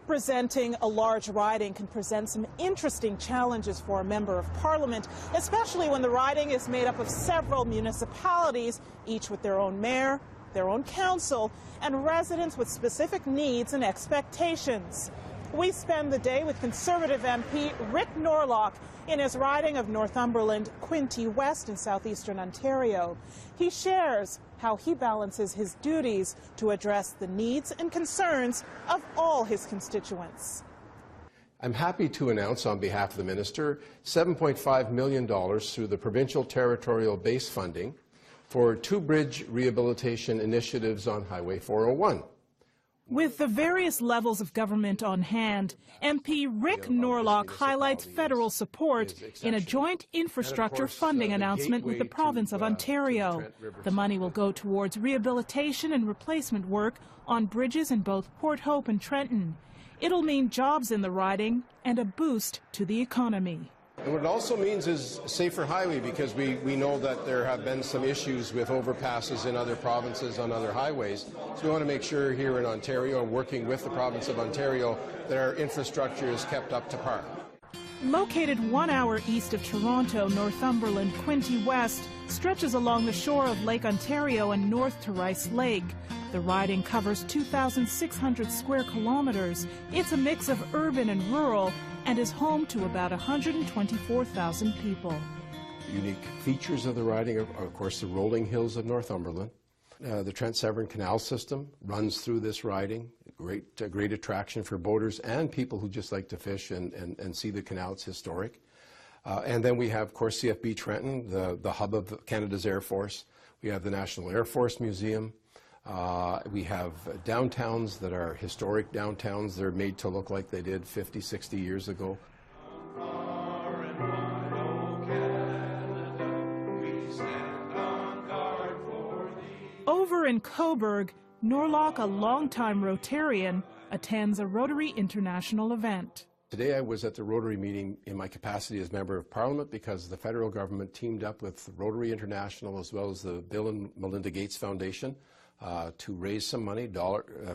Representing a large riding can present some interesting challenges for a member of parliament, especially when the riding is made up of several municipalities, each with their own mayor, their own council, and residents with specific needs and expectations. We spend the day with Conservative MP Rick Norlock in his riding of Northumberland-Quinte West in southeastern Ontario. He shares how he balances his duties to address the needs and concerns of all his constituents. I'm happy to announce on behalf of the Minister $7.5 million through the provincial territorial base funding for 2 bridge rehabilitation initiatives on Highway 401. With the various levels of government on hand, MP Rick Norlock highlights federal support in a joint infrastructure funding announcement with the province of Ontario. The money will go towards rehabilitation and replacement work on bridges in both Port Hope and Trenton. It'll mean jobs in the riding and a boost to the economy. And what it also means is safer highway, because we know that there have been some issues with overpasses in other provinces on other highways. So we want to make sure here in Ontario, working with the province of Ontario, that our infrastructure is kept up to par. Located 1 hour east of Toronto, Northumberland-Quinte West stretches along the shore of Lake Ontario and north to Rice Lake. The riding covers 2,600 square kilometers. It's a mix of urban and rural and is home to about 124,000 people. Unique features of the riding are, of course, the rolling hills of Northumberland. The Trent-Severn Canal system runs through this riding, a great attraction for boaters and people who just like to fish and see the canal. It's historic. And then we have, of course, CFB Trenton, the hub of Canada's Air Force. We have the National Air Force Museum. We have downtowns that are historic downtowns. They're made to look like they did 50, 60 years ago. Over in Cobourg, Norlock, a longtime Rotarian, attends a Rotary International event. Today I was at the Rotary meeting in my capacity as Member of Parliament because the federal government teamed up with Rotary International as well as the Bill and Melinda Gates Foundation to raise some money,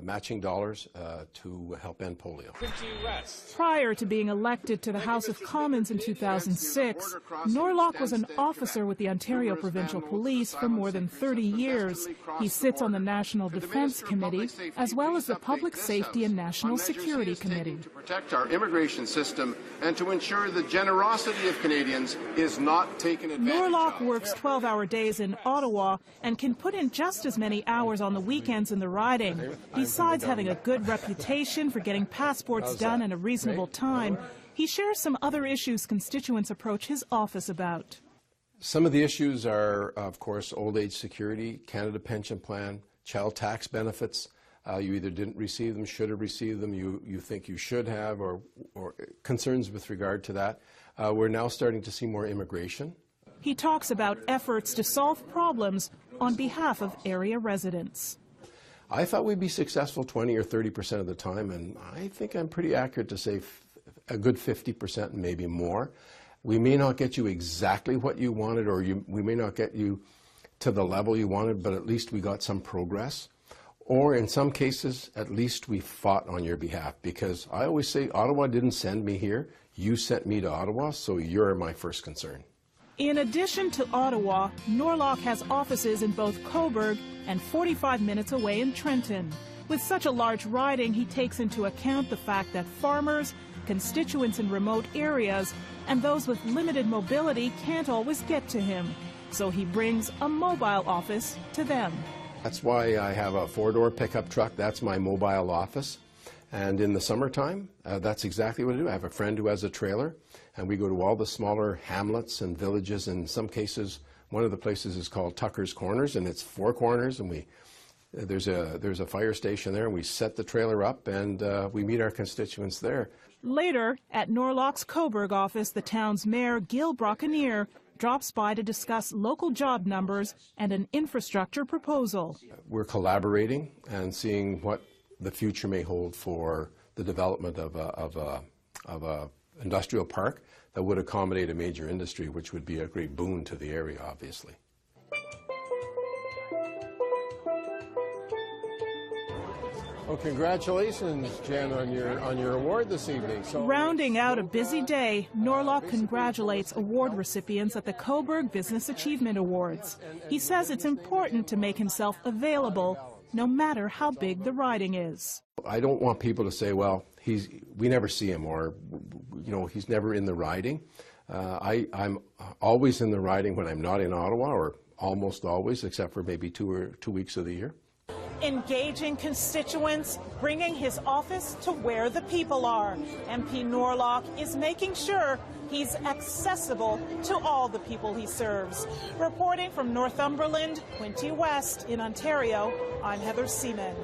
matching dollars, to help end polio. Prior to being elected to the House of Commons in 2006, Norlock was an officer with the Ontario Provincial Police for more than 30 years. He sits on the National Defence Committee as well as the Public Safety and National Security Committee. To protect our immigration system and to ensure the generosity of Canadians is not taken advantage of. Norlock works 12-hour days in Ottawa and can put in just as many hours on the weekends in the riding. Besides having a good reputation for getting passports done in a reasonable time, he shares some other issues constituents approach his office about. Some of the issues are, of course, old age security, Canada Pension Plan, child tax benefits. You either didn't receive them, should have received them, you think you should have, or concerns with regard to that. We're now starting to see more immigration. He talks about efforts to solve problems on behalf of area residents. I thought we'd be successful 20 or 30% of the time, and I think I'm pretty accurate to say a good 50% and maybe more. We may not get you exactly what you wanted, or we may not get you to the level you wanted, but at least we got some progress. Or in some cases, at least we fought on your behalf, because I always say Ottawa didn't send me here, you sent me to Ottawa, so you're my first concern. In addition to Ottawa, Norlock has offices in both Cobourg and 45 minutes away in Trenton. With such a large riding, he takes into account the fact that farmers, constituents in remote areas, and those with limited mobility can't always get to him. So he brings a mobile office to them. That's why I have a 4-door pickup truck. That's my mobile office. And in the summertime, that's exactly what I do. I have a friend who has a trailer, and we go to all the smaller hamlets and villages. In some cases, one of the places is called Tucker's Corners, and it's 4 corners, and there's a fire station there, and we set the trailer up, and we meet our constituents there. Later, at Norlock's Cobourg office, the town's mayor, Gil Brockenier, drops by to discuss local job numbers and an infrastructure proposal. We're collaborating and seeing what the future may hold for the development of a industrial park that would accommodate a major industry, which would be a great boon to the area, obviously. Well, congratulations, Jen, on your award this evening. Rounding out a busy day, Norlock congratulates award recipients at the Coburg Business Achievement Awards. He says it's important to make himself available, no matter how big the riding is. I don't want people to say, well, we never see him, or he's never in the riding. I'm always in the riding when I'm not in Ottawa, or almost always, except for maybe 2 weeks of the year. Engaging constituents, bringing his office to where the people are. MP Norlock is making sure he's accessible to all the people he serves. Reporting from Northumberland-Quinte West in Ontario, I'm Heather Seaman.